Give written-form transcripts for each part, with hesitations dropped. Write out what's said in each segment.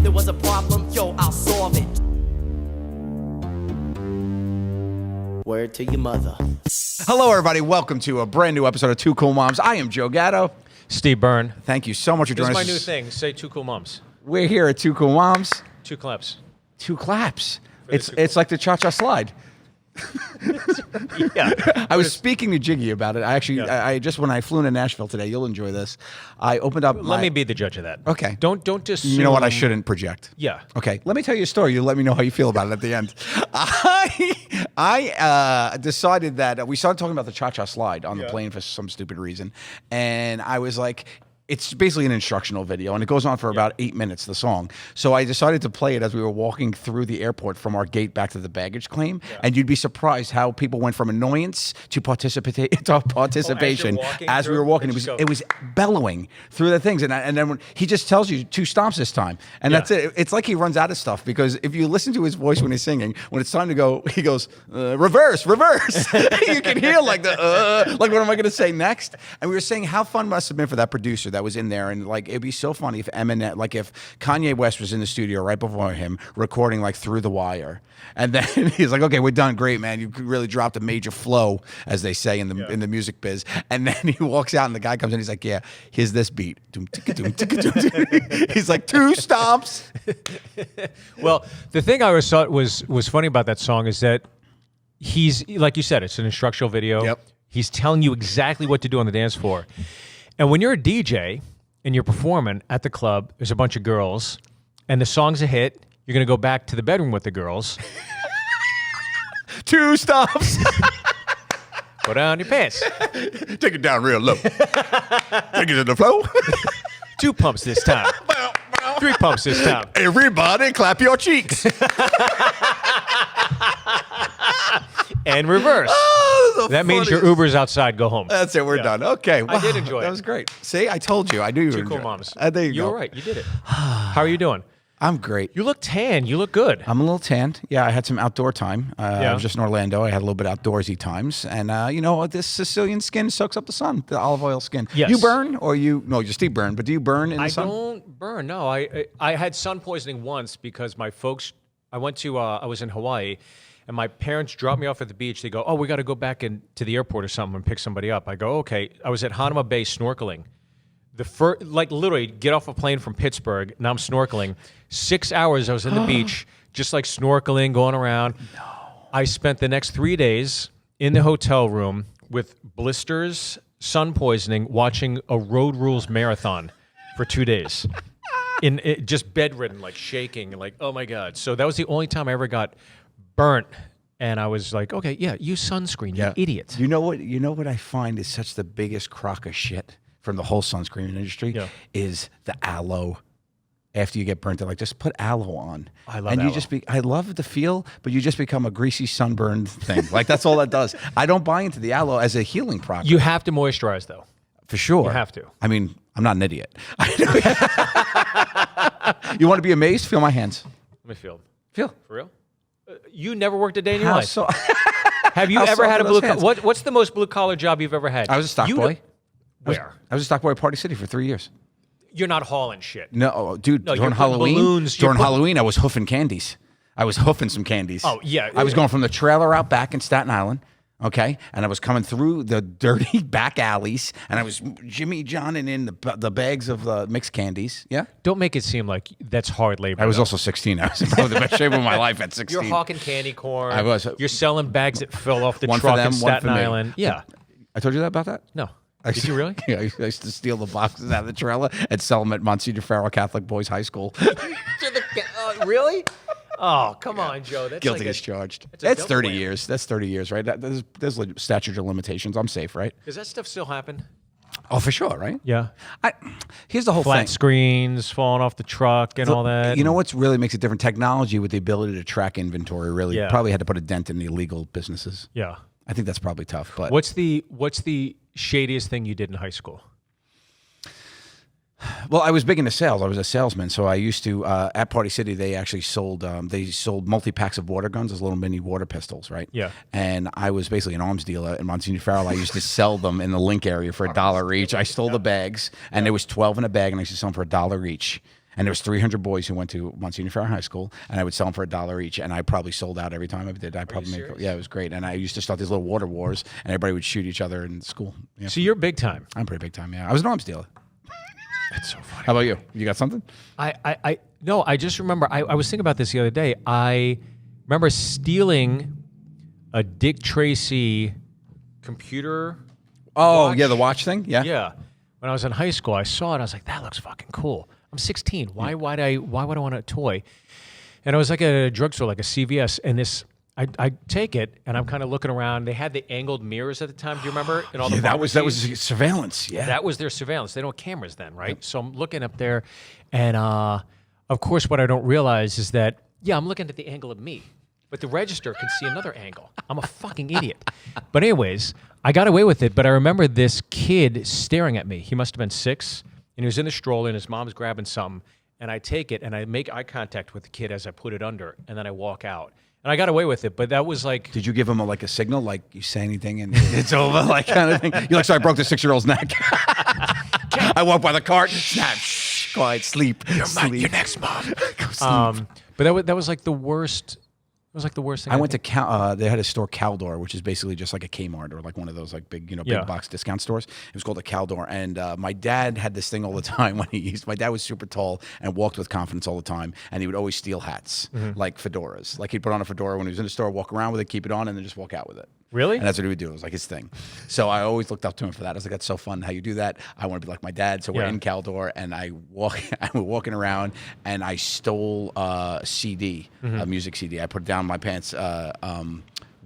there was a problem, yo, I'll solve it. Word to your mother. Hello, everybody. Welcome to a brand new episode of Two Cool Moms. I am Joe Gatto. Steve Byrne. Thank you so much for This joining is us. my new thing. Say two cool moms. We're here at Two Cool Moms. Two claps. Two claps. the It's like the cha-cha slide. Yeah. I was speaking to Jiggy about it. I actually, Yeah. I just when I flew into Nashville today, you'll enjoy this. I opened up. Let me be the judge of that. Okay. Don't just. You know what? I shouldn't project. Yeah. Okay. Let me tell you a story. You let me know how you feel about it at the end. I decided that we started talking about the cha-cha slide on the plane for some stupid reason, and I was like. It's basically an instructional video, and it goes on for about 8 minutes, the song. So I decided to play it as we were walking through the airport from our gate back to the baggage claim, and you'd be surprised how people went from annoyance to participation as we were walking. It was bellowing through the things, and then when he just tells you 2 stomps this time, and that's it. It's like he runs out of stuff, because if you listen to his voice when he's singing, when it's time to go, he goes, reverse. You can hear like what am I going to say next? And we were saying how fun must have been for that producer that was in there, and like it'd be so funny if Eminem, like if Kanye West was in the studio right before him recording like Through the Wire, and then he's like, "Okay, we're done, great man, you really dropped a major flow," as they say in the music biz, and then he walks out and the guy comes in, he's like, "Yeah, here's this beat." He's like 2 stomps. Well, the thing I always thought was funny about that song is that he's, like you said, it's an instructional video. Yep. He's telling you exactly what to do on the dance floor. And when you're a DJ and you're performing at the club, there's a bunch of girls, and the song's a hit, you're going to go back to the bedroom with the girls. 2 stomps. Put down your pants. Take it down real low. Take it to the flow. 2 pumps this time. 3 pumps this time. Everybody clap your cheeks. And reverse. Oh, that means your Uber's outside. Go home. That's it. We're done. Okay. Wow, I did enjoy it. That was great. See, I told you. I knew you were Two cool moms. There you You go. were right. You did it. How are you doing? I'm great. You look tan. You look good. I'm a little tanned. Yeah, I had some outdoor time. I Yeah. was just in Orlando. I had a little bit outdoorsy times. And, you know, this Sicilian skin soaks up the sun, the olive oil skin. Yes. You burn or no, you Steve burn, but do you burn in the sun? I don't burn. No, I had sun poisoning once because my folks, I was in Hawaii, and my parents dropped me off at the beach. They go, "Oh, we got to go back to the airport or something and pick somebody up." I go, "Okay." I was at Hanama Bay snorkeling. Like literally get off a plane from Pittsburgh. Now I'm snorkeling. 6 hours I was in the beach, just like snorkeling, going around. No. I spent the next 3 days in the hotel room with blisters, sun poisoning, watching a Road Rules marathon for 2 days. Just bedridden, like shaking, like, oh my God. So that was the only time I ever got burnt. And I was like, okay, yeah, use sunscreen, you idiot. You know what I find is such the biggest crock of shit from the whole sunscreen industry is the aloe. After you get burnt, they're like, just put aloe on. I love aloe. aloe. I love the feel, but you just become a greasy sunburned thing. Like that's all that does. I don't buy into the aloe as a healing product. You have to moisturize though. For sure. You have to. I mean, I'm not an idiot. You want to be amazed? Feel my hands. Let me feel. Feel. For real? You never worked a day in your How life. so? Have you How ever soft had are a those blue hands? collar? What's the most blue collar job you've ever had? I was a stock boy. Where? I was a stock boy at Party City for 3 years. You're not hauling shit. No, dude. No, during you're putting Halloween, balloons- during Halloween, I was hoofing candies. I was hoofing some candies. Oh, yeah. I was going from the trailer out back in Staten Island. Okay, and I was coming through the dirty back alleys, and I was Jimmy Johning in the bags of mixed candies. Yeah, Don't make it seem like that's hard labor. I was though. also 16. I was in probably the best shape of my life at 16. You're hawking candy corn. I was. You're selling bags that fell off the One for truck them, in one Staten for me. Island. Yeah. I told you that about that. No. Did you really? Yeah, I used to steal the boxes out of the trailer and sell them at Monsignor Farrell Catholic Boys High School. Really? Oh, come on, Joe. That's Guilty like as charged. a That's dope 30 plan. years. That's 30 years, right? There's statute of limitations. I'm safe, right? Does that stuff still happen? Oh, for sure, right? Yeah. Here's the whole Flat thing. screens falling off the truck and all that. You know what's really makes it different? Technology with the ability to track inventory really probably had to put a dent in the illegal businesses. Yeah. I think that's probably tough. But What's the shadiest thing you did in high school? Well, I was big into sales. I was a salesman, so I used to at Party City. They actually sold multi packs of water guns, those little mini water pistols, right? Yeah. And I was basically an arms dealer in Monsignor Farrell. I used to sell them in the Link area for $1 each. I stole the bags, and there was 12 in a bag, and I used to sell them for $1 each. And there was 300 boys who went to Monsignor Farrar High School, and I would sell them for $1 each, and I probably sold out every time I did. I probably made, yeah, it was great. And I used to start these little water wars, and everybody would shoot each other in school. Yeah. So you're big time. I'm pretty big time, yeah. I was an arms dealer. That's so funny. How about you? You got something? No, I just remember, I was thinking about this the other day. I remember stealing a Dick Tracy computer. Oh, yeah, the watch thing? Yeah. Yeah. When I was in high school, I saw it. I was like, that looks fucking cool. I'm 16. Why would I want a toy? And I was like at a drugstore, like a CVS, and I take it, and I'm kind of looking around. They had the angled mirrors at the time. Do you remember? And all the that was surveillance. Yeah. That was their surveillance. They don't have cameras then, right? Yep. So I'm looking up there, and of course, what I don't realize is that, yeah, I'm looking at the angle of me, but the register can see another angle. I'm a fucking idiot. But anyways, I got away with it, but I remember this kid staring at me. He must have been 6, and he was in the stroller, and his mom's grabbing something, and I take it, and I make eye contact with the kid as I put it under, and then I walk out. And I got away with it, but that was like... Did you give him a signal, like you say anything and it's over, like kind of thing? You're like, sorry, I broke the 6-year-old's neck. I walk by the cart, snap, shh, quiet, sleep. Your next mom. Go sleep. But that was like the worst... It was like the worst thing. I went to they had a store, Caldor, which is basically just like a Kmart or like one of those like big, big box discount stores. It was called a Caldor, and my dad had this thing all the time when my dad was super tall and walked with confidence all the time, and he would always steal hats, like fedoras. Like he'd put on a fedora when he was in the store, walk around with it, keep it on, and then just walk out with it. Really? And that's what he would do. It was like his thing. So I always looked up to him for that. I was like, that's so fun how you do that. I want to be like my dad. So we're in Caldor, and I was walking around, and I stole a CD, a music CD. I put it down in my pants.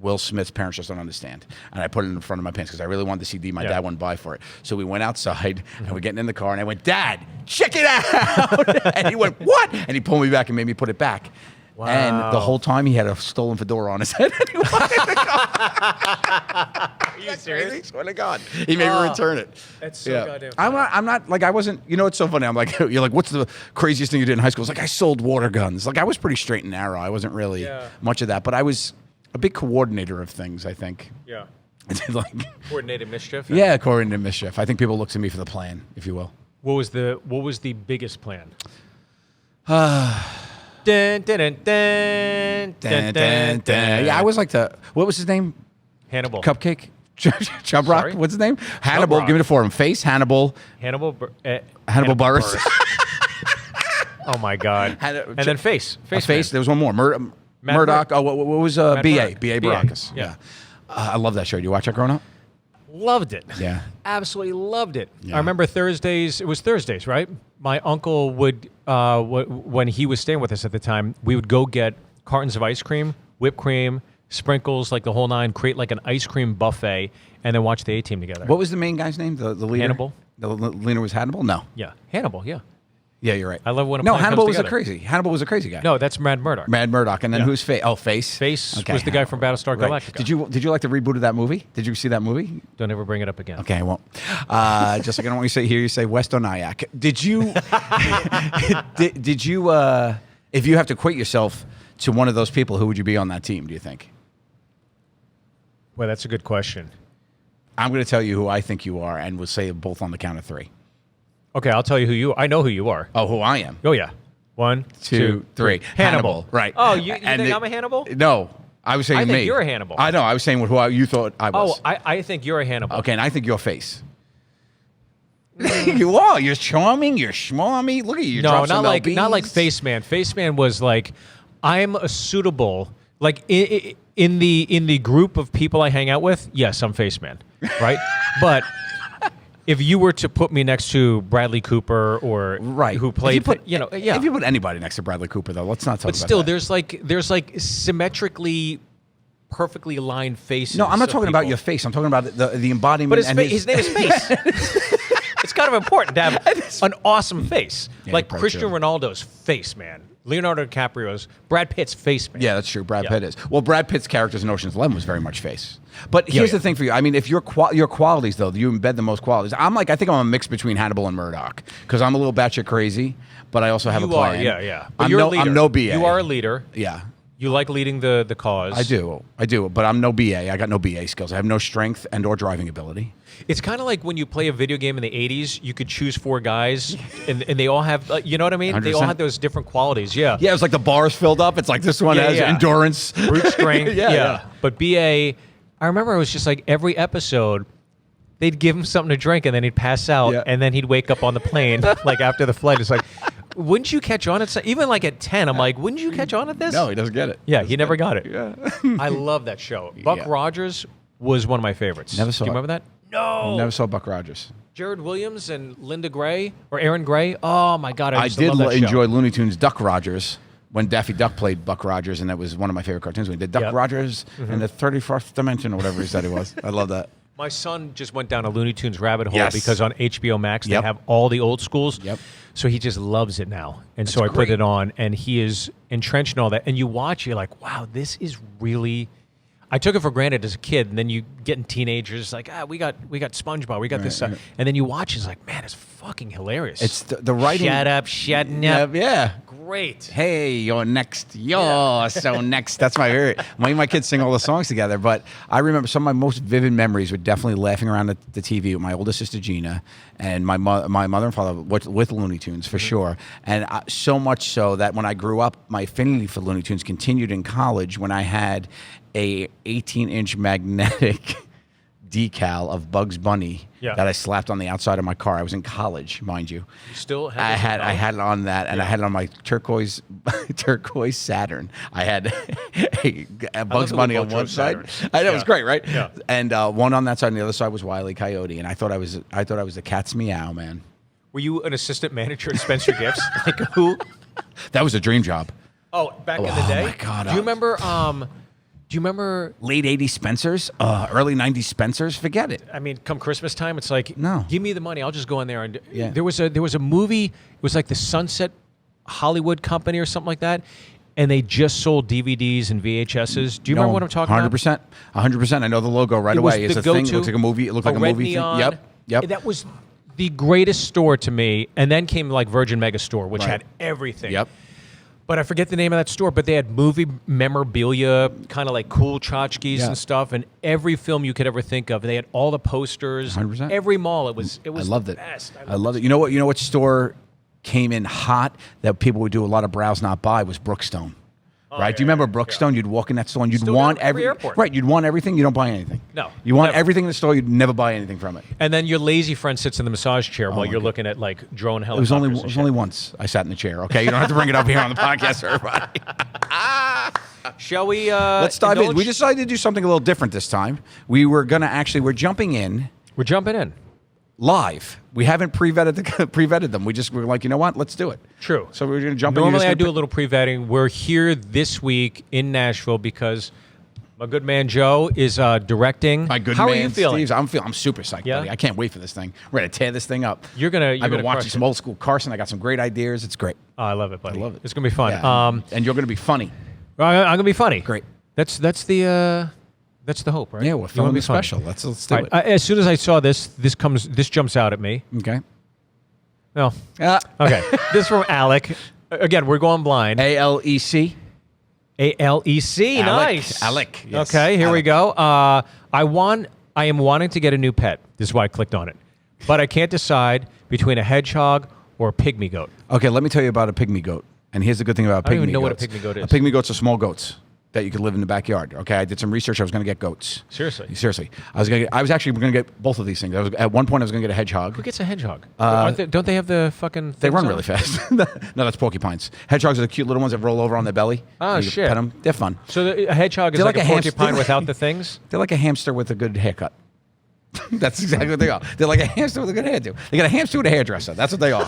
Will Smith's Parents Just Don't Understand. And I put it in front of my pants because I really wanted the CD. My dad wouldn't buy for it. So we went outside, and we're getting in the car, and I went, Dad, check it out. And he went, what? And he pulled me back and made me put it back. Wow. And the whole time he had a stolen fedora on his head. Are you serious? I swear to God. He made me return it. That's so goddamn funny. I'm not, like, I wasn't, it's so funny. I'm like, you're like, what's the craziest thing you did in high school? It's like, I sold water guns. Like, I was pretty straight and narrow. I wasn't really much of that. But I was a big coordinator of things, I think. Yeah. Like, coordinated mischief? Yeah, coordinated mischief. I think people look to me for the plan, if you will. What was the biggest plan? Dun, dun, dun, dun, dun, dun, dun. Yeah, I always like to. What was his name? Hannibal. Cupcake. Chub Rock. Sorry? What's his name? Hannibal. Give me the for him. Face. Hannibal. Hannibal Buress. Oh my God. And then face. Face. There was one more. Murdoch. Oh, what was B.A. B.A. Baracus. Yeah. I love that show. Did you watch that growing up? Loved it. Yeah. Absolutely loved it. Yeah. I remember Thursdays. It was Thursdays, right? My uncle would, when he was staying with us at the time, we would go get cartons of ice cream, whipped cream, sprinkles, like the whole nine, create like an ice cream buffet, and then watch the A-Team together. What was the main guy's name? The leader? Hannibal. The leader was Hannibal? No. Yeah. Hannibal, yeah. Yeah, you're right. I love when a No, plan Hannibal comes was together. Hannibal was a crazy guy. No, that's Mad Murdoch. Mad Murdoch. And then who's Face? Oh, Face. Face Okay, was the guy from Battlestar Galactica. Did you like the reboot of that movie? Did you see that movie? Don't ever bring it up again. Okay, I won't. Just like I don't want you to hear you say West Nyack. Did you? did you? If you have to equate yourself to one of those people, who would you be on that team? Do you think? Well, that's a good question. I'm going to tell you who I think you are, and we'll say it both on the count of 3. Okay, I'll tell you who you are. I know who you are. Oh, who I am? Oh, yeah. 1, 2, 3. Hannibal. Right. Oh, you think I'm a Hannibal? No. I was saying I me. think you're a Hannibal. I know. I was saying who you thought I was. Oh, I think you're a Hannibal. Okay, and I think you're Face. You are. You're charming. You're schmarmy. Look at you. No, not like Face Man. Face Man was like, I'm a suitable, like in the group of people I hang out with. Yes, I'm Face Man, right? But if you were to put me next to Bradley Cooper or who played, If you put anybody next to Bradley Cooper, though, let's not talk about that. But still, there's like symmetrically, perfectly aligned faces. No, I'm not talking about your face. I'm talking about the embodiment. But his name is Face. It's kind of important to have an awesome face, like Cristiano Ronaldo's face, man. Leonardo DiCaprio's, Brad Pitt's face, man. Yeah, that's true. Brad Pitt is. Well, Brad Pitt's characters in Ocean's 11 was very much face. But here's the thing for you. I mean, if your qualities, though, you embed the most qualities. I think I'm a mix between Hannibal and Murdoch because I'm a little batshit crazy, but I also have a plan. Yeah. But I'm no BA. You are a leader. Yeah. You like leading the cause. I do, but I'm no BA. I got no BA skills. I have no strength and or driving ability. It's kind of like when you play a video game in the 80s, you could choose 4 guys, and they all have, you know what I mean? 100%. They all have those different qualities, yeah. Yeah, it's like the bars filled up. It's like this one has endurance. Brute strength, yeah. But BA, I remember it was just like every episode, they'd give him something to drink, and then he'd pass out, and then he'd wake up on the plane, like after the flight. It's like, wouldn't you catch on at even like at 10? I'm like, wouldn't you catch on at this? No, he doesn't get it. Yeah, he never got it. Yeah. I love that show. Buck Rogers was one of my favorites. Never saw Do you it. remember that? No. Never saw Buck Rogers. Jared Williams and Linda Gray or Aaron Gray. Oh my God, I used to did love that show. enjoy Looney Tunes Duck Rogers when Daffy Duck played Buck Rogers, and that was one of my favorite cartoons. When he did Duck Rogers in the 34th dimension or whatever he said he was. I love that. My son just went down a Looney Tunes rabbit hole Yes. because on HBO Max they have all the old schools. Yep. So he just loves it now. And That's so I put great. it on, and he is entrenched in all that. And you watch, you're like, wow, this is really... I took it for granted as a kid, and then you get in teenagers, like, we got SpongeBob, we got this stuff. And then you watch, it's like, man, it's fucking hilarious. It's the writing. Shut up, shutting up. Yeah. Great. Hey, you're next. You're so next. That's my favorite. My kids sing all the songs together. But I remember some of my most vivid memories were definitely laughing around at the TV with my older sister Gina and my mother and father with Looney Tunes for sure. And so much so that when I grew up, my affinity for Looney Tunes continued in college when I had a 18-inch magnetic decal of Bugs Bunny that I slapped on the outside of my car. I was in college, mind you. You still have I had it on that, and I had it on my turquoise Saturn. I had a Bugs Bunny on one side. I know it was great, right? Yeah. And one on that side, and the other side was Wile E. Coyote. And I thought I was the cat's meow man. Were you an assistant manager at Spencer Gifts? Like who? That was a dream job. Oh, back in the day. Oh my God! Do you remember? Do you remember late '80s Spencers, early '90s Spencers? Forget it. I mean, come Christmas time, it's like, no, give me the money. I'll just go in there and there was a movie. It was like the Sunset Hollywood Company or something like that, and they just sold DVDs and VHSs. Do you remember what I'm talking about? 100%, 100%. I know the logo right away. It's a thing. It looks like a movie. It looked like a movie neon. thing. Yep. That was the greatest store to me, and then came like Virgin Megastore, which had everything. Yep. But I forget the name of that store, but they had movie memorabilia, kind of like cool tchotchkes and stuff, and every film you could ever think of. They had all the posters. 100%. Every mall, it was I loved the it. best. I loved it. You know what store came in hot that people would do a lot of browse not buy was Brookstone. Right? Do you remember Brookstone? You'd walk in that store and you'd want everything. Right, you'd want everything, you don't buy anything. No. You want everything in the store, you'd never buy anything from it. And then your lazy friend sits in the massage chair while you're looking at like drone It helicopters. was only once I sat in the chair, okay? You don't have to bring it up here on the podcast for everybody. Shall we Let's dive in. We decided to do something a little different this time. We're jumping in. We're jumping in. Live. We haven't pre-vetted them. We're like, you know what? Let's do it. True. So we're going to jump in. Normally I do a little pre-vetting. We're here this week in Nashville because my good man Joe is directing. My good How man, are you feeling? Steve, I'm super psyched, buddy. I can't wait for this thing. We're going to tear this thing up. You're I've been gonna watching crush some it. old school Carson. I got some great ideas. It's great. Oh, I love it, buddy. I love it. It's going to be fun. Yeah. And you're going to be funny. I'm going to be funny. Great. That's the hope, right? Yeah, we're feeling the special. Let's do it. As soon as I saw this jumps out at me. Okay. No. Okay. This is from Alec. Again, we're going blind. ALEC. ALEC. Nice. Alec. Yes. Okay, here we Alec. go. I am wanting to get a new pet. This is why I clicked on it. But I can't decide between a hedgehog or a pygmy goat. Okay, let me tell you about a pygmy goat. And here's the good thing about pygmy goats. I don't even know what a pygmy goat is. A pygmy goats are small goats that you could live in the backyard. Okay, I did some research. I was going to get goats. Seriously? Seriously. I was actually going to get both of these things. At one point, I was going to get a hedgehog. Who gets a hedgehog? Don't they have the fucking... They run things really on? fast. No, that's porcupines. Hedgehogs are the cute little ones that roll over on their belly. Oh, You can shit. Pet them. They're fun. So a hedgehog is They're like a hamster- porcupine without the things? They're like a hamster with a good haircut. That's exactly what they are. They're like a hamster with a good hairdo. They got a hamster with a hairdresser. That's what they are.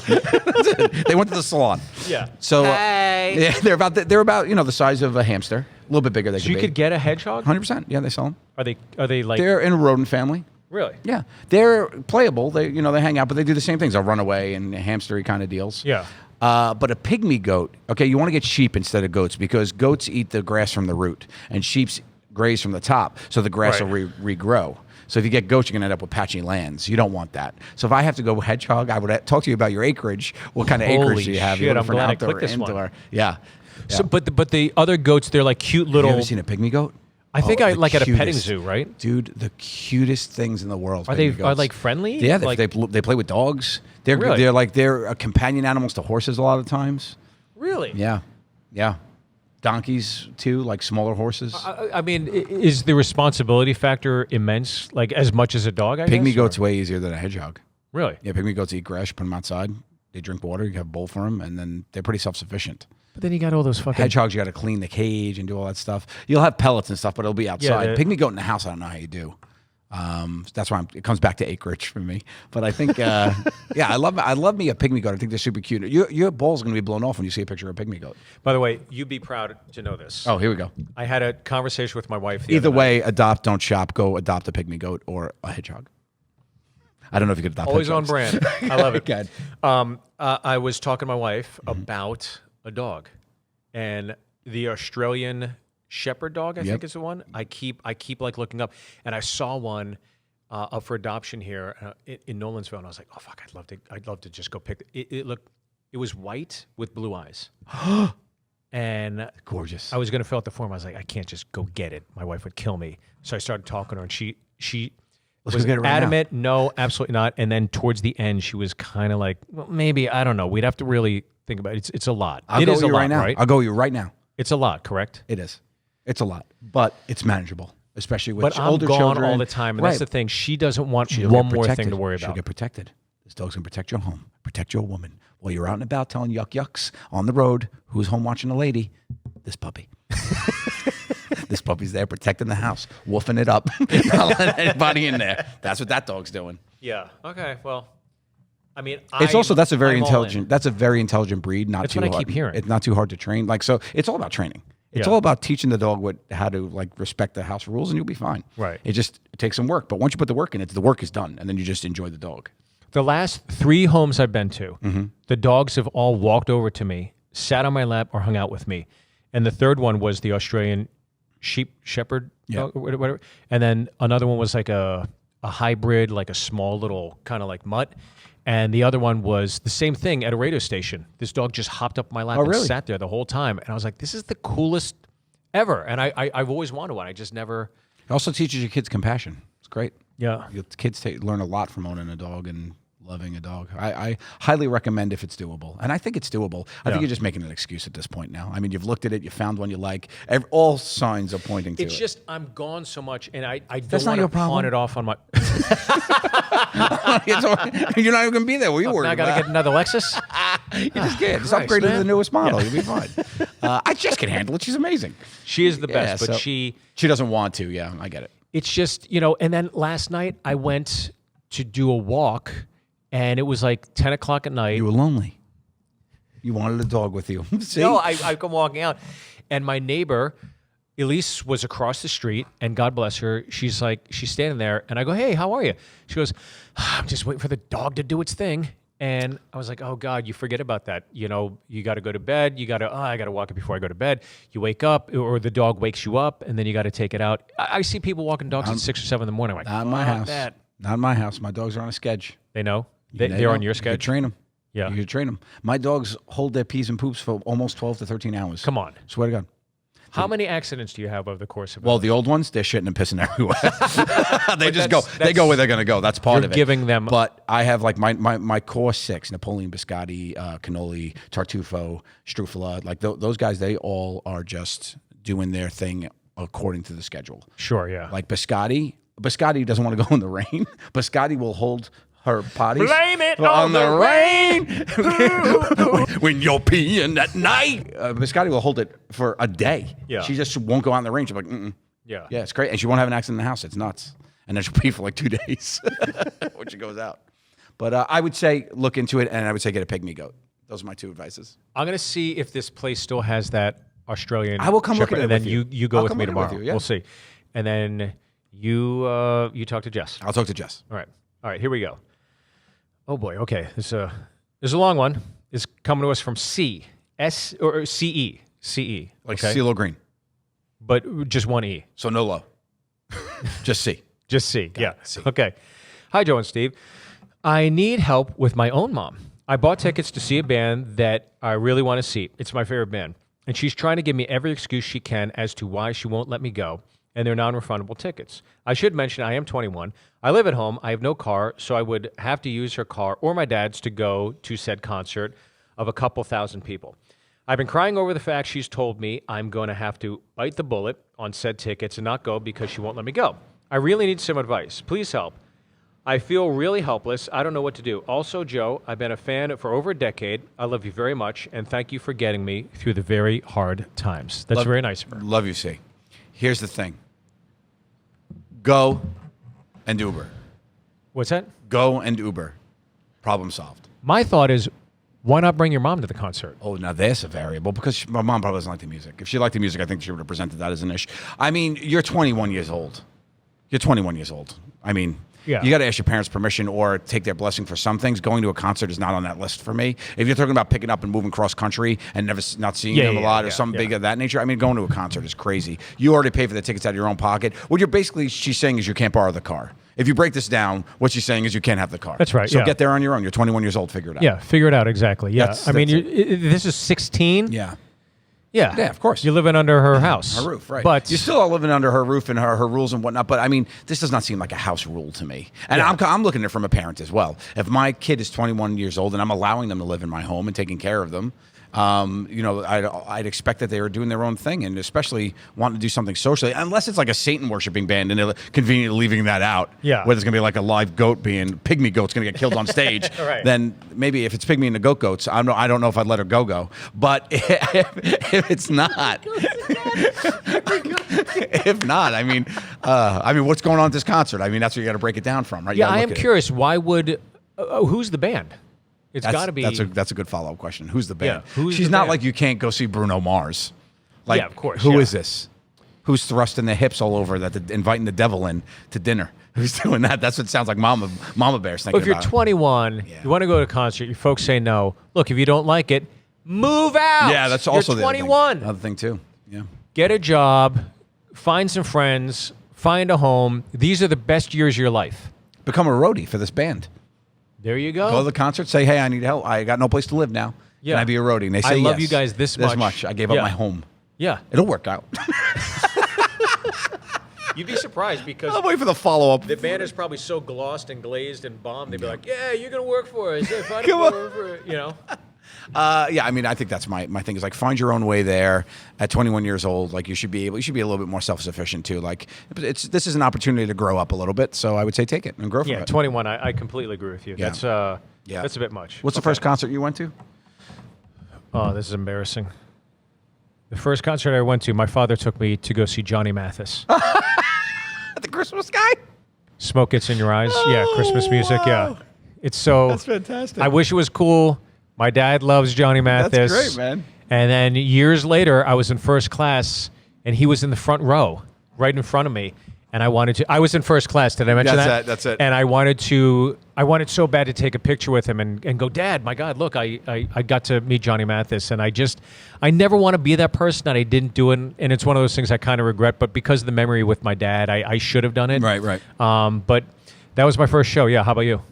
They went to the salon. Yeah. So Hey. yeah, they're about the size of a hamster. A little bit bigger. They So could you be. could get a hedgehog? 100%. Yeah, they sell them. Are they like... They're in a rodent family. Really? Yeah, they're playable. They hang out, but they do the same things. They'll run away and hamstery kind of deals. Yeah. But a pygmy goat. Okay, you want to get sheep instead of goats because goats eat the grass from the root and sheep graze from the top, so the grass Right. will regrow. So if you get goats, you're going to end up with patchy lands. You don't want that. So if I have to go hedgehog, I would talk to you about your acreage. What kind of acreage do you have? Shit, You're I'm looking for glad I outdoor, clicked this one. indoor. Yeah. So, but the other goats, they're like cute little. You ever seen a pygmy goat? I think Oh, I the like at a petting cutest. zoo, right? Dude, the cutest things in the world. Are they like friendly? Yeah, like, they play with dogs. They're Really? they're companion animals to horses a lot of times. really? Yeah, yeah. Donkeys too, like smaller horses. I mean, is the responsibility factor immense? Like as much as a dog? I Pygmy guess, goat's or- way easier than a hedgehog. Really? Yeah, pygmy goats eat grass. Put them outside. They drink water. You have a bowl for them, and then they're pretty self-sufficient. But then you got all those fucking Hedgehogs, you got to clean the cage and do all that stuff. You'll have pellets and stuff, but it'll be outside. the- Pygmy goat in the house, I don't know how you do. That's why it comes back to acreage for me. But I think, yeah, I love me a pygmy goat. I think they're super cute. Your ball's going to be blown off when you see a picture of a pygmy goat. By the way, you'd be proud to know this. Oh, here we go. I had a conversation with my wife. The Either other night. way, adopt, don't shop. Go adopt a pygmy goat or a hedgehog. I don't know if you could adopt Always on hedgehogs. brand. I love it. God. I was talking to my wife about a dog, and the Australian Shepherd dog, I think is the one. I keep like looking up, and I saw one up for adoption here in Nolansville, and I was like, oh fuck, I'd love to just go pick it. It was white with blue eyes, and Gorgeous. I was gonna fill out the form. I was like, I can't just go get it. My wife would kill me. So I started talking to her, and she Let's was go get it right now. adamant, no, absolutely not. And then towards the end, she was kind of like, well, maybe, I don't know. We'd have to really think about it. It's a lot. I'll It go is with a you lot, right now. right? I'll go with you right now. It's a lot, correct? It is. It's a lot, but it's manageable, especially with But I'm older gone children all the time, and Right. that's the thing. She doesn't want She'll one get more protected. thing to worry She'll about. get protected. This dog's gonna protect your home, protect your woman. While you're out and about telling yucks on the road, who's home watching a lady? This puppy. This puppy's there protecting the house, woofing it up, not letting anybody in there. That's what that dog's doing. Yeah. Okay. Well, I mean, It's also that's a very I'm all in. intelligent. That's a very intelligent breed. Not That's too what I hard. keep hearing. It's not too hard to train. Like so, it's all about training. It's Yeah. all about teaching the dog how to like respect the house rules, and you'll be fine. Right. It takes some work, but once you put the work in it, the work is done, and then you just enjoy the dog. The last 3 homes I've been to, Mm-hmm. the dogs have all walked over to me, sat on my lap, or hung out with me. And the third one was the Australian shepherd dog, or whatever. And then another one was like a hybrid, like a small little kind of like mutt. And the other one was the same thing at a radio station. This dog just hopped up my lap and really? sat there the whole time. And I was like, this is the coolest ever. And I've always wanted one. I just never. It also teaches your kids compassion. It's great. Yeah. Your kids learn a lot from owning a dog and loving a dog. I highly recommend if it's doable. And I think it's doable. I think you're just making an excuse at this point now. I mean, you've looked at it, you found one you like. All signs are pointing to It's it. just I'm gone so much, and I That's don't not your want to pawn problem. it off on my. You're not even going to be there. What are you worried Now I got about? to get another Lexus. You just can't. Just Christ, upgrade to the man. newest model. You'll be fine. I just can handle it. She's amazing. She is the best, Yeah, but so- she. She doesn't want to. Yeah, I get it. It's just And then last night I went to do a walk, and it was like 10 o'clock at night. You were lonely. You wanted a dog with you. See? No, I come walking out, and my neighbor, Elise, was across the street, and God bless her, she's standing there, and I go, hey, how are you? She goes, I'm just waiting for the dog to do its thing. And I was like, oh God, you forget about that. You got to go to bed. I got to walk it before I go to bed. You wake up, or the dog wakes you up, and then you got to take it out. I see people walking dogs at 6 or 7 in the morning. I'm like, Not in my house. That. Not in my house. My dogs are on a schedule. They know? They They're know. on your You schedule? could train them. Yeah. You could train them. My dogs hold their pees and poops for almost 12 to 13 hours. Come on. Swear to God. How many accidents do you have over the course of it? Well, the old ones, they're shitting and pissing everywhere. They just go. They that's- go where they're going to go. That's part You're of it. giving them- But I have like my core 6: Napoleon Biscotti, Cannoli, Tartufo, Strufala. Like those guys, they all are just doing their thing according to the schedule. Sure, yeah. Like Biscotti doesn't want to go in the rain. Biscotti will hold her potties. Blame it on the rain. When you're peeing at night. Biscotti will hold it for a day. Yeah. She just won't go out in the rain. She's like, mm-mm. Yeah. Yeah, it's great. And she won't have an accident in the house. It's nuts. And then she'll pee for like 2 days when she goes out. But I would say look into it, and I would say get a pygmy goat. Those are my 2 advices. I'm going to see if this place still has that Australian I will come look Shepherd, at it and then with you you. go I'll with come me look at it with tomorrow. you, yeah. We'll see. And then you talk to Jess. I'll talk to Jess. All right, here we go. Oh boy, okay. This is a long one. It's coming to us from CE. CE. Like okay? CeeLo Green. But just one E. So no low. Just C. Just C. Yeah. C. Okay. Hi, Joe and Steve. I need help with my own mom. I bought tickets to see a band that I really want to see. It's my favorite band. And she's trying to give me every excuse she can as to why she won't let me go. And they're non-refundable tickets. I should mention I am 21. I live at home. I have no car, so I would have to use her car or my dad's to go to said concert of a couple thousand people. I've been crying over the fact she's told me I'm going to have to bite the bullet on said tickets and not go because she won't let me go. I really need some advice. Please help. I feel really helpless. I don't know what to do. Also, Joe, I've been a fan for over a decade. I love you very much, and thank you for getting me through the very hard times. That's very nice of her. Love you, C. Here's the thing. Go and Uber. What's that? Go and Uber. Problem solved. My thought is, why not bring your mom to the concert? Oh, now there's a variable because my mom probably doesn't like the music. If she liked the music, I think she would have presented that as an issue. I mean, you're 21 years old. You're 21 years old. I mean, yeah. You got to ask your parents' permission or take their blessing for some things. Going to a concert is not on that list for me. If you're talking about picking up and moving cross country and not seeing them a lot or something big of that nature, I mean, going to a concert is crazy. You already pay for the tickets out of your own pocket. What she's saying is you can't borrow the car. If you break this down, what she's saying is you can't have the car. That's right. So get there on your own. You're 21 years old. Figure it out. Yeah, figure it out exactly. Yeah, I mean, this is 16. Yeah. Yeah. Yeah, of course. You're living under her house. Her roof, right. But you're still living under her roof and her rules and whatnot. But, I mean, this does not seem like a house rule to me. And I'm looking at it from a parent as well. If my kid is 21 years old and I'm allowing them to live in my home and taking care of them, I'd expect that they were doing their own thing and especially wanting to do something socially, unless it's like a Satan worshiping band and they're conveniently leaving that out. Yeah. Where there's going to be like a live goat Pygmy goat's going to get killed on stage. Right. Then maybe if it's Pygmy and the goats, I don't know if I'd let her go. But if it's not, if not, I mean, what's going on at this concert? I mean, that's where you got to break it down from, right? Yeah, I am curious. Why would, who's the band? It's got to be. That's a good follow-up question. Who's the band? Yeah, She's not like you can't go see Bruno Mars. Like, yeah, of course. Who is this? Who's thrusting their hips all over inviting the devil in to dinner? Who's doing that? That's what it sounds like Mama Bear's thinking If you're about. 21, you want to go to a concert, your folks say no. Look, if you don't like it, move out. Yeah, that's also you're 21. Another thing too. Yeah. Get a job, find some friends, find a home. These are the best years of your life. Become a roadie for this band. There you go. Go to the concert, say, hey, I need help. I got no place to live now. Yeah. Can I be a roadie? And they say, I love yes. you guys this much. I gave up my home. Yeah. It'll work out. You'd be surprised because I'll wait for the follow-up. the band is probably so glossed and glazed and bombed. They'd be like, yeah, you're going to work for us. Yeah, find Come a on. for you know. Yeah, I mean, I think that's my thing is like find your own way there. At 21 years old, like you should be a little bit more self-sufficient too. Like this is an opportunity to grow up a little bit, so I would say take it and grow from Yeah, it. 21. I completely agree with you. Yeah. That's a bit much. What's the first concert you went to? Oh, this is embarrassing. The first concert I went to, my father took me to go see Johnny Mathis. The Christmas guy? Smoke Gets in Your Eyes. Yeah, Christmas music. Yeah. It's so... That's fantastic. I wish it was cool. My dad loves Johnny Mathis. That's great, man. And then years later, I was in first class, and he was in the front row, right in front of me. And I was in first class. Did I mention that? That's it. And I wanted so bad to take a picture with him and go, Dad, my God, look, I got to meet Johnny Mathis. And I never want to be that person that I didn't do it. And it's one of those things I kind of regret. But because of the memory with my dad, I should have done it. Right. But that was my first show. Yeah. How about you?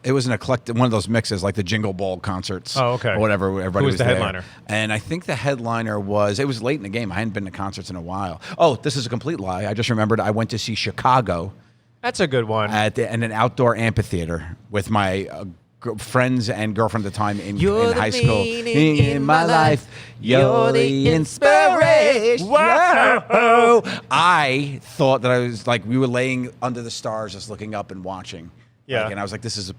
It was an eclectic, one of those mixes, like the Jingle Ball concerts. Oh, okay. Or whatever. Everybody Who was the there. headliner? And I think the headliner it was late in the game. I hadn't been to concerts in a while. Oh, this is a complete lie. I just remembered I went to see Chicago That's a good one. in an outdoor amphitheater with my friends and girlfriend at the time in high school. In my life, you're the inspiration. Whoa. I thought that I was like, we were laying under the stars just looking up and watching. Yeah. And I was like, this is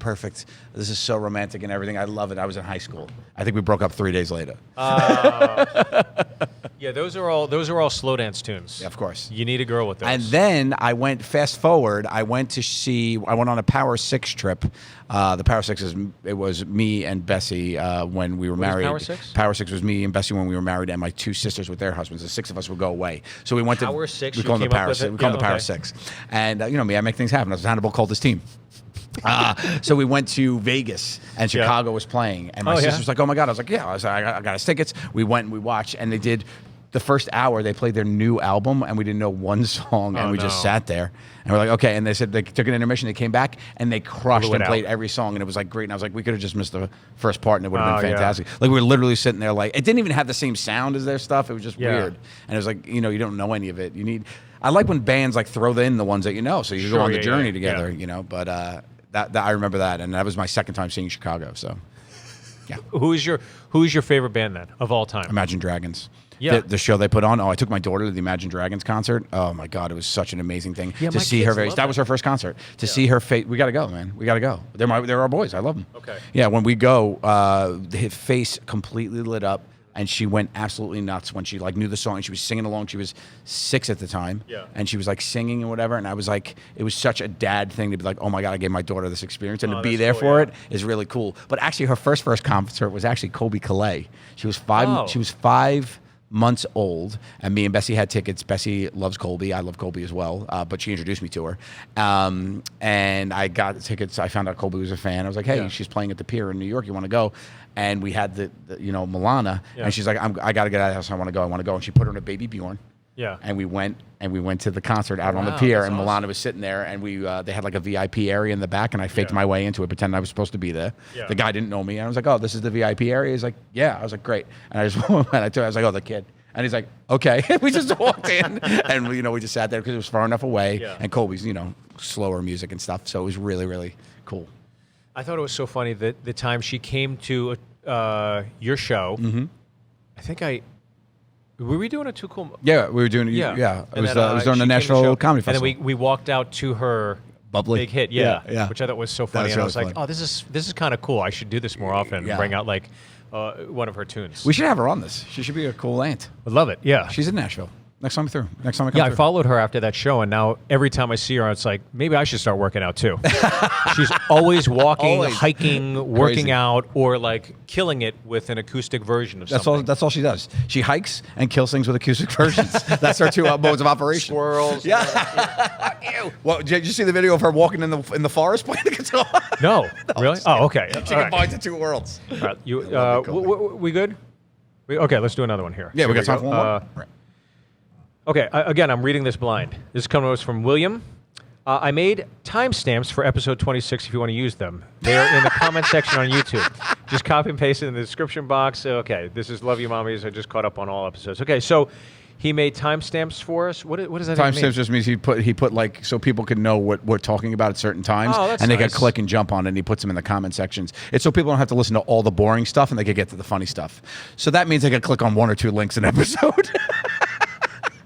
so romantic and everything. I love it. I was in high school. I think we broke up 3 days later. Yeah, those are all slow dance tunes. Yeah, of course. You need a girl with those. And then I went I went on a Power 6 trip. The Power 6 it was me and Bessie when we were married. Power 6? Power 6 was me and Bessie when we were married, and my two sisters with their husbands. The six of us would go away. So we went to Power 6? We call them the Power 6. We call them the Power 6. And you know me, I make things happen. I was Hannibal Coldest team. So we went to Vegas and Chicago was playing, and my sister was like, "Oh my god!" I was like, "Yeah." I got us tickets. We went and we watched, and they did the first hour they played their new album, and we didn't know one song, and we just sat there, and we're like, okay. And they said they took an intermission, they came back, and they crushed and played every song, and it was like great. And I was like, we could have just missed the first part, and it would have been fantastic. Like, we were literally sitting there, like, it didn't even have the same sound as their stuff. It was just weird, and it was like, you don't know any of it. I like when bands like throw in the ones that you know, so you go on the journey together, But that I remember that, and that was my second time seeing Chicago. So, yeah. Who's your favorite band then of all time? Imagine Dragons. Yeah. The show they put on. Oh, I took my daughter to the Imagine Dragons concert. Oh my God, it was such an amazing thing to see her face. That was her first concert. To see her face, we got to go, man. We got to go. They're our boys. I love them. Okay. Yeah, when we go, his face completely lit up, and she went absolutely nuts when she knew the song. And she was singing along. She was 6 at the time. Yeah. And she was singing and whatever. And I was like, it was such a dad thing to be like, oh my God, I gave my daughter this experience, and to be there for it is really cool. But actually, her first concert was actually Colby Calais. She was 5. She was 5 months old, and me and Bessie had tickets. Bessie loves Colby. I love Colby as well, but she introduced me to her. And I got the tickets. I found out Colby was a fan. I was like, hey, she's playing at the Pier in New York. You want to go? And we had the Milana, and she's like, I got to get out of the house. I want to go. And she put her in a baby Bjorn. Yeah. And we went to the concert out on the pier, and Milana was sitting there, and they had a VIP area in the back, and I faked my way into it, pretending I was supposed to be there. Yeah. The guy didn't know me, and I was like, oh, this is the VIP area? He's like, yeah. I was like, great. And I just went, I was like, oh, the kid. And he's like, okay. We just walked in, and we just sat there because it was far enough away, and Colby's, slower music and stuff, so it was really, really cool. I thought it was so funny that the time she came to your show, I think were we doing a Too Cool? Yeah, we were doing. Yeah. It was during the National Comedy Festival. And then we walked out to her Bubbly big hit, which I thought was so funny. And I was like, oh, this is kind of cool. I should do this more often. And bring out one of her tunes. We should have her on this. She should be a cool aunt. Would love it. Yeah, she's in Nashville. Next time I come through. I followed her after that show, and now every time I see her, it's like, maybe I should start working out too. She's always walking, hiking, working out, or killing it with an acoustic version of something. That's all she does. She hikes and kills things with acoustic versions. That's her 2 modes of operation. Squirrels. Yeah. Well, did you see the video of her walking in the forest playing the guitar? No. Really? Oh, okay. She combines the 2 worlds. All right. We good? Okay, let's do another one here. Yeah, we got time for one more. Right. Okay, again, I'm reading this blind. This is coming to us from William. I made timestamps for episode 26 if you want to use them. They are in the comment section on YouTube. Just copy and paste it in the description box. Okay, this is Love You Mommies. I just caught up on all episodes. Okay, so he made timestamps for us. What does that mean? Timestamps just means he put so people can know what we're talking about at certain times, and they can click and jump on it, and he puts them in the comment sections. It's so people don't have to listen to all the boring stuff, and they can get to the funny stuff. So that means they can click on 1 or 2 links an episode.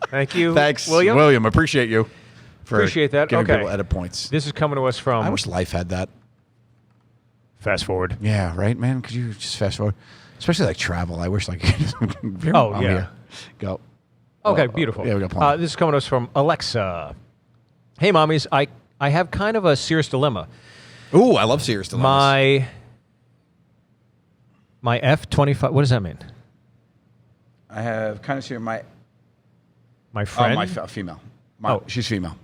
Thank you. Thanks, William. William, appreciate you. Appreciate that. Giving people edit points. This is coming to us from. I wish life had that. Fast forward. Yeah, right, man. Could you just fast forward? Especially travel. I wish yeah. Go. Okay, beautiful. Yeah, we got plenty. This is coming to us from Alexa. Hey, mommies. I have kind of a serious dilemma. Ooh, I love serious dilemmas. My F25. What does that mean? I have kind of serious my friend? My female. She's female.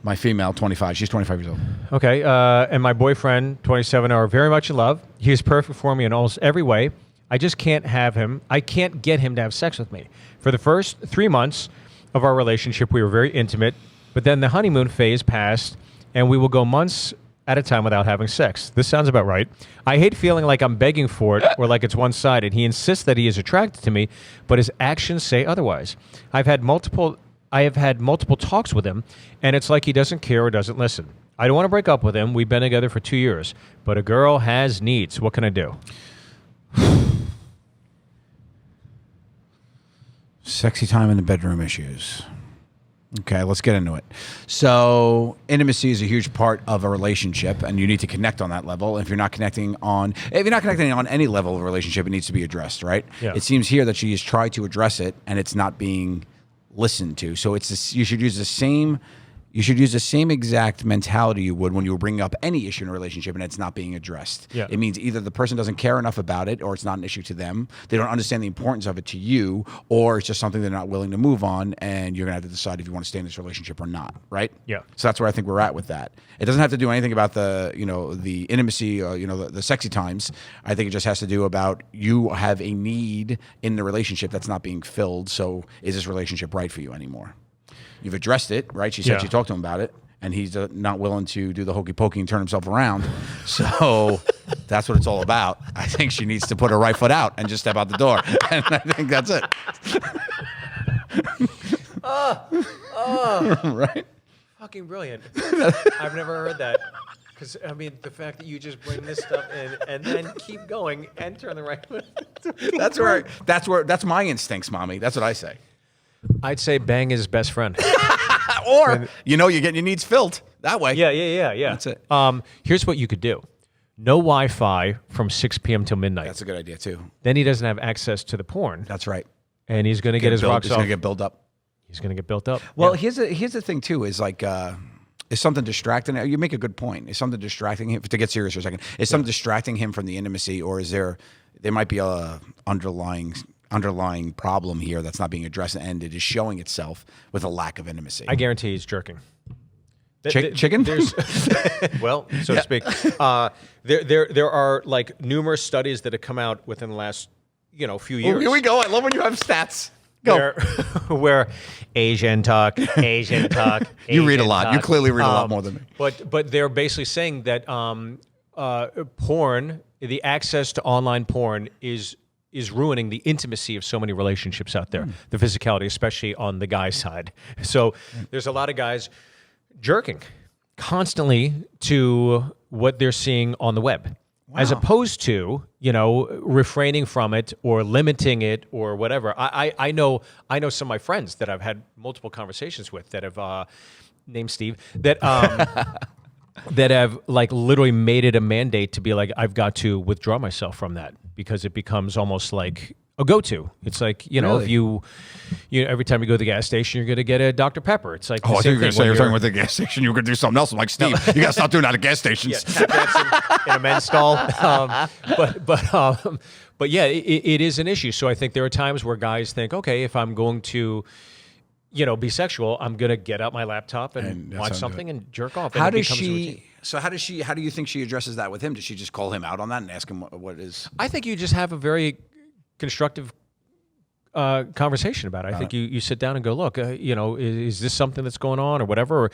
My female, 25. She's 25 years old. Okay. And my boyfriend, 27, are very much in love. He is perfect for me in almost every way. I just can't have him. I can't get him to have sex with me. For the first 3 months of our relationship, we were very intimate. But then the honeymoon phase passed, and we will go months at a time without having sex. This sounds about right. I hate feeling like I'm begging for it or like it's one-sided. He insists that he is attracted to me, but his actions say otherwise. I have had multiple talks with him, and it's like he doesn't care or doesn't listen. I don't want to break up with him. We've been together for 2 years, but a girl has needs. What can I do? Sexy time in the bedroom issues. Okay, let's get into it. So intimacy is a huge part of a relationship, and you need to connect on that level. If you're not connecting on any level of a relationship, it needs to be addressed, right? Yeah. It seems here that she has tried to address it, and it's not being listened to. So you should use the same you should use the same exact mentality you would when you were bringing up any issue in a relationship and it's not being addressed. Yeah. It means either the person doesn't care enough about it, or it's not an issue to them. They don't understand the importance of it to you, or it's just something they're not willing to move on, and you're gonna have to decide if you want to stay in this relationship or not, right? Yeah. So that's where I think we're at with that. It doesn't have to do anything about the, the intimacy, the sexy times. I think it just has to do about you have a need in the relationship that's not being filled. So is this relationship right for you anymore? You've addressed it, right? She said she talked to him about it, and he's not willing to do the hokey pokey and turn himself around. So that's what it's all about. I think she needs to put her right foot out and just step out the door. And I think that's it. Right? Fucking brilliant. I've never heard that. Because, I mean, the fact that you just bring this stuff in and then keep going and turn the right way. That's my instincts, mommy. That's what I say. I'd say bang is his best friend. Or, you're getting your needs filled that way. Yeah. That's it. Here's what you could do. No Wi-Fi from 6 p.m. till midnight. That's a good idea, too. Then he doesn't have access to the porn. That's right. And he's going to get his rocks off. He's going to get built up. He's going to get built up. Well, here's the thing, too, is like... is something distracting? You make a good point. Is something distracting him? To get serious for a second, is something distracting him from the intimacy, or is there might be a underlying problem here that's not being addressed, and it is showing itself with a lack of intimacy? I guarantee he's jerking. Chicken? Well, so to speak. There are like numerous studies that have come out within the last few years. Oh, here we go. I love when you have stats. Go. Where Asian talk. You read a lot. Talk. You clearly read a lot more than me. But they're basically saying that porn, the access to online porn is ruining the intimacy of so many relationships out there. The physicality, especially on the guy's side. So there's a lot of guys jerking constantly to what they're seeing on the web. Wow. As opposed to, refraining from it or limiting it or whatever. I know some of my friends that I've had multiple conversations with that have, named Steve, that that have like literally made it a mandate to be like, I've got to withdraw myself from that because it becomes almost like a go-to. It's like, Really? if you every time you go to the gas station, you're going to get a Dr. Pepper. It's like, I thought you were going to say you're talking about the gas station. You were going to do something else. I'm like, Steve, you got to stop doing that at gas stations. Yeah, tap dancing in a men's stall. But yeah, it is an issue. So I think there are times where guys think, okay, if I'm going to, be sexual, I'm going to get out my laptop and watch something and jerk off. How does she? So how do you think she addresses that with him? Does she just call him out on that and ask him what is? I think you just have a very constructive conversation about it. I think you sit down and go, look, is this something that's going on or whatever? Or,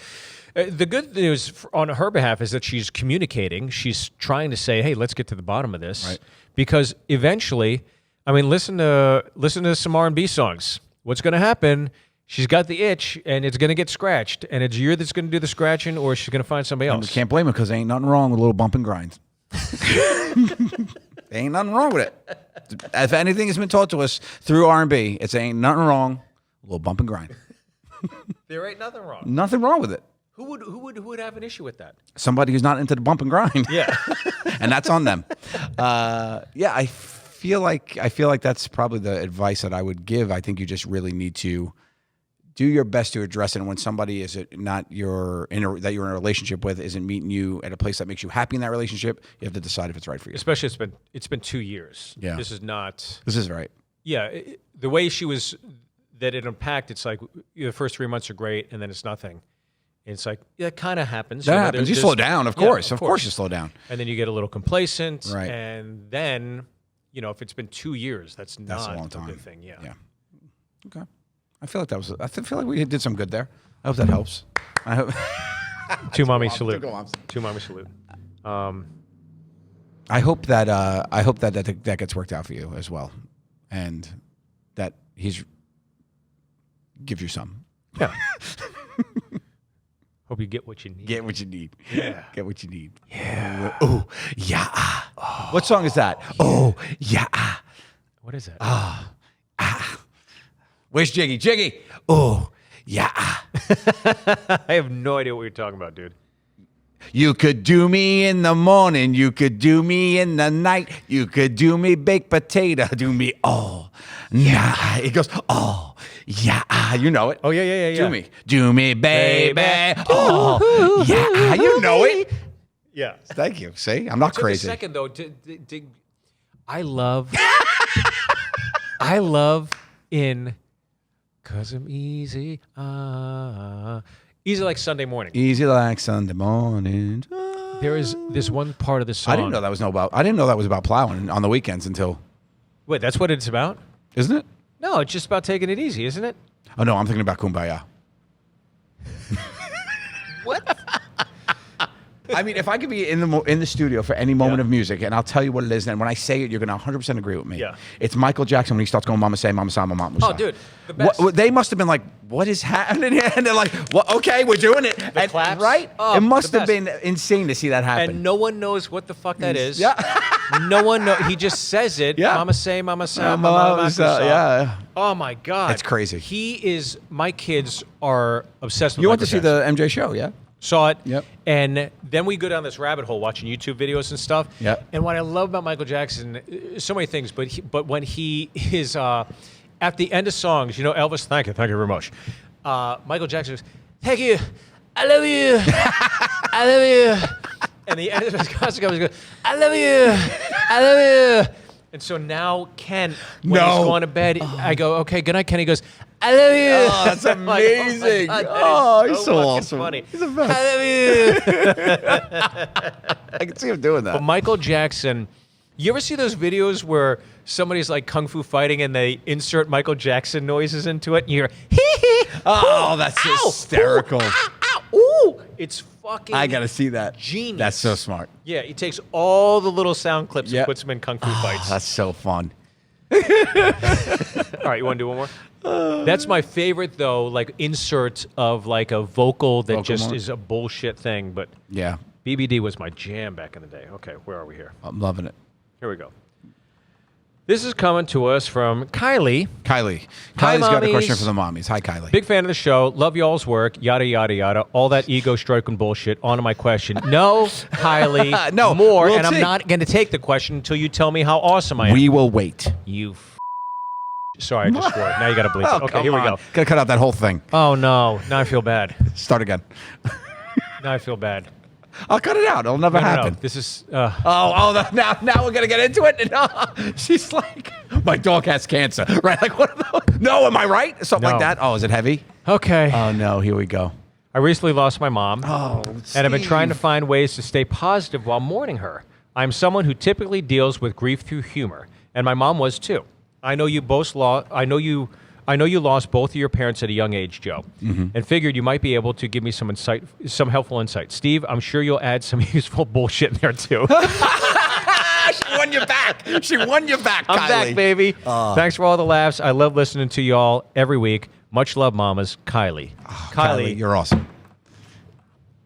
the good news on her behalf is that she's communicating. She's trying to say, hey, let's get to the bottom of this. Right. Because eventually, I mean, listen to some R&B songs. What's going to happen? She's got the itch, and it's going to get scratched. And it's you that's going to do the scratching, or she's going to find somebody else. I can't blame her because there ain't nothing wrong with a little bump and grind. Ain't nothing wrong with it. If anything has been taught to us through R&B, it's ain't nothing wrong. A little bump and grind. There ain't nothing wrong. Nothing wrong with it. Who would have an issue with that? Somebody who's not into the bump and grind. Yeah. And that's on them. I feel like that's probably the advice that I would give. I think you just really need to do your best to address it. And when somebody that you're in a relationship with isn't meeting you at a place that makes you happy in that relationship, you have to decide if it's right for you. Especially it's been 2 years. Yeah. This is right. Yeah. The way she was, that it unpacked, it's like the first 3 months are great and then it's nothing. And it's like, yeah, it kind of happens. That happens. You slow down, of course. Of course you slow down. And then you get a little complacent. Right. And then, if it's been 2 years, that's not a long time. A good thing. Yeah. Okay. I feel like we did some good there. I hope that helps. I hope. To mommy salute. To mommy salute. I hope that gets worked out for you as well, and that he's gives you some. Yeah. Hope you get what you need. Get what you need. Yeah. Get what you need. Yeah. Oh yeah. Oh, what song is that? Yeah. Oh yeah. What is that? Where's Jiggy? Jiggy. Oh yeah. I have no idea what you're talking about, dude. You could do me in the morning. You could do me in the night. You could do me baked potato. Do me all Nah. He goes, oh, yeah. You know it. Oh, yeah. Do me, baby. Oh, yeah. You know it. Yeah. Thank you. See, I'm not Took crazy. a second, though. I love in Cause I'm easy. Easy like Sunday morning. Easy like Sunday morning. There is this one part of the song. I didn't know that was about plowing on the weekends until. Wait, that's what it's about? Isn't it? No, it's just about taking it easy, isn't it? Oh no, I'm thinking about Kumbaya. What? I mean, if I could be in the studio for any moment of music, and I'll tell you what it is, and when I say it, you're going to 100% agree with me. Yeah. It's Michael Jackson when he starts going, Mama say, Mama sa, Mama musa. Oh, dude, the best. They must have been like, what is happening here? And they're like, well, okay, we're doing it. The claps. Right? Oh, it must the have best. been insane to see that happen. And no one knows what the fuck that is. Yeah. No one knows. He just says it. Yeah. Mama say, Mama sa, Mama Mama musa, musa. yeah. Oh, my God. It's crazy. My kids are obsessed with You went to Michael see Jackson. the MJ show, yeah? Saw it. Yep. And then we go down this rabbit hole watching YouTube videos and stuff. Yep. And what I love about Michael Jackson, so many things, but when he is at the end of songs, Elvis, thank you very much. Michael Jackson goes, thank you, I love you, I love you. And the end of his concert goes, I love you. And so now Ken, when he's going to bed, I go, okay, good night, Ken. He goes, I love you. Oh, that's amazing. Like, oh, my God, he's so fucking awesome. Funny. He's the best. I love you. I can see him doing that. But Michael Jackson, you ever see those videos where somebody's like kung fu fighting and they insert Michael Jackson noises into it and you hear, hee hee. Oh, that's ow, hysterical. Ooh, ooh. It's fucking I got to see that. genius. That's so smart. Yeah, he takes all the little sound clips Yep. and puts them in kung fu fights. That's so fun. All right, you want to do one more? That's my favorite, though, like insert of like a vocal that just more? is a bullshit thing. But Yeah, BBD was my jam back in the day. Okay, where are we here? I'm loving it. Here we go. This is coming to us from Kylie. Kylie. Hi, Kylie's got a mommies. question for the mommies. Hi, Kylie. Big fan of the show. Love y'all's work. Yada, yada, yada. All that ego stroking bullshit. On to my question. No, Kylie. No, more. we'll And I'm see. not going to take the question until you tell me how awesome I am. We will wait. You Sorry, I just swore. Now you got to bleep Oh, it. Okay, come here we on. go. Gotta cut out that whole thing. Oh, no. Now I feel bad. Start again. Now I feel bad. I'll cut it out. It'll never No. happen. This is... Now we're gonna get into it. No, she's like, my dog has cancer, right? Like, what are those? No, am I right? Something like No. that. Oh, is it heavy? Okay. Oh no, here we go. I recently lost my mom. Oh, And I've been trying to find ways to stay positive while mourning her. I'm someone who typically deals with grief through humor, and my mom was too. I know you lost both of your parents at a young age, Joe, and figured you might be able to give me some helpful insight. Steve, I'm sure you'll add some useful bullshit in there too. She won you back. She won you back, I'm Kylie. back, baby. Thanks for all the laughs. I love listening to y'all every week. Much love, mamas. Kylie. Kylie, you're awesome.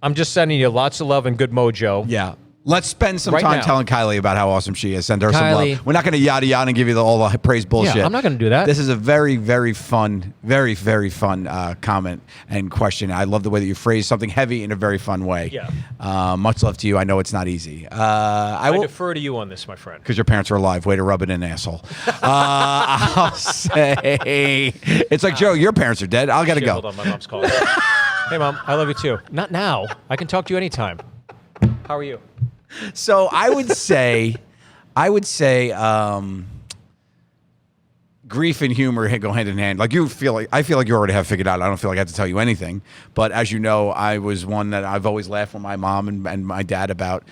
I'm just sending you lots of love and good mojo. Yeah. Let's spend some Right time now. telling Kylie about how awesome she is. Send her some Kylie. love. We're not going to yada yada and give you all the praise bullshit. Yeah, I'm not going to do that. This is a very, very fun, very, very fun comment and question. I love the way that you phrase something heavy in a very fun way. Yeah. Much love to you. I know it's not easy. I will defer to you on this, my friend. because your parents are alive. Way to rub it in, asshole. I'll say it's like Joe. Your parents are dead. I gotta Shit, go. Hold on, my mom's calling. Hey, Mom, I love you too. Not now. I can talk to you anytime. How are you? So I would say, grief and humor go hand in hand. Like I feel like you already have figured out. I don't feel like I have to tell you anything. But as you know, I was one that I've always laughed with my mom and my dad about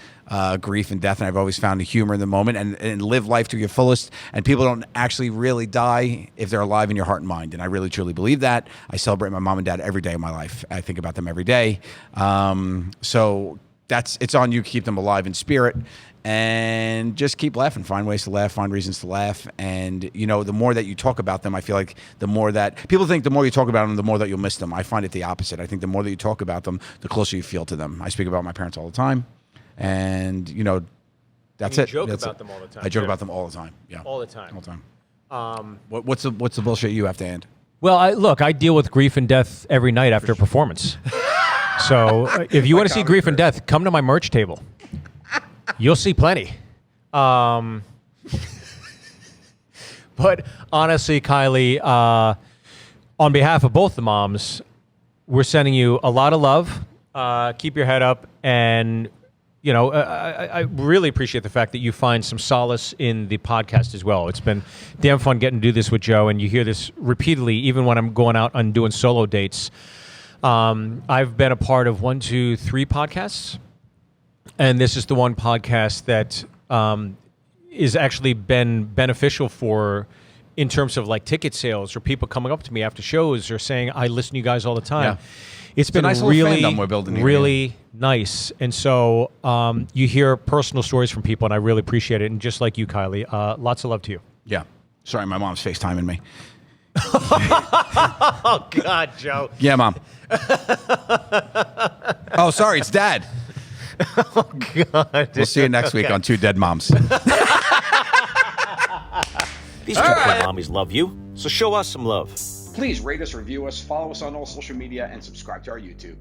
grief and death, and I've always found the humor in the moment and live life to your fullest. And people don't actually really die if they're alive in your heart and mind. And I really truly believe that. I celebrate my mom and dad every day of my life. I think about them every day. So it's on you to keep them alive in spirit. And just keep laughing. Find ways to laugh. Find reasons to laugh. And the more that you talk about them, I feel like the more that people think, the more you talk about them, the more that you'll miss them. I find it the opposite. I think the more that you talk about them, the closer you feel to them. I speak about my parents all the time, and that's You it. joke That's about it. them all the time, I joke too. about them all the time. Yeah, All the time. all the time. What's the bullshit you have to end? Well, I deal with grief and death every night after a performance. So if you want to see grief and death, come to my merch table. You'll see plenty. But But honestly, Kylie, on behalf of both the moms, we're sending you a lot of love. Keep your head up, and I really appreciate the fact that you find some solace in the podcast as well. It's been damn fun getting to do this with Joe, and you hear this repeatedly, even when I'm going out and doing solo dates. I've been a part of 1, 2, 3 podcasts, and this is the one podcast that is actually been beneficial for, in terms of like ticket sales or people coming up to me after shows or saying, I listen to you guys all the time. Yeah. It's been a nice little really, fandom we're building here, really nice. And so you hear personal stories from people, and I really appreciate it. And just like you, Kylie, lots of love to you. Yeah. Sorry, my mom's FaceTiming me. Oh, God, Joe. Yeah, Mom. Oh, sorry, it's Dad. Oh, God. We'll see you next week on Two Dead Moms. These two poor mommies love you, so show us some love. Please rate us, review us, follow us on all social media, and subscribe to our YouTube.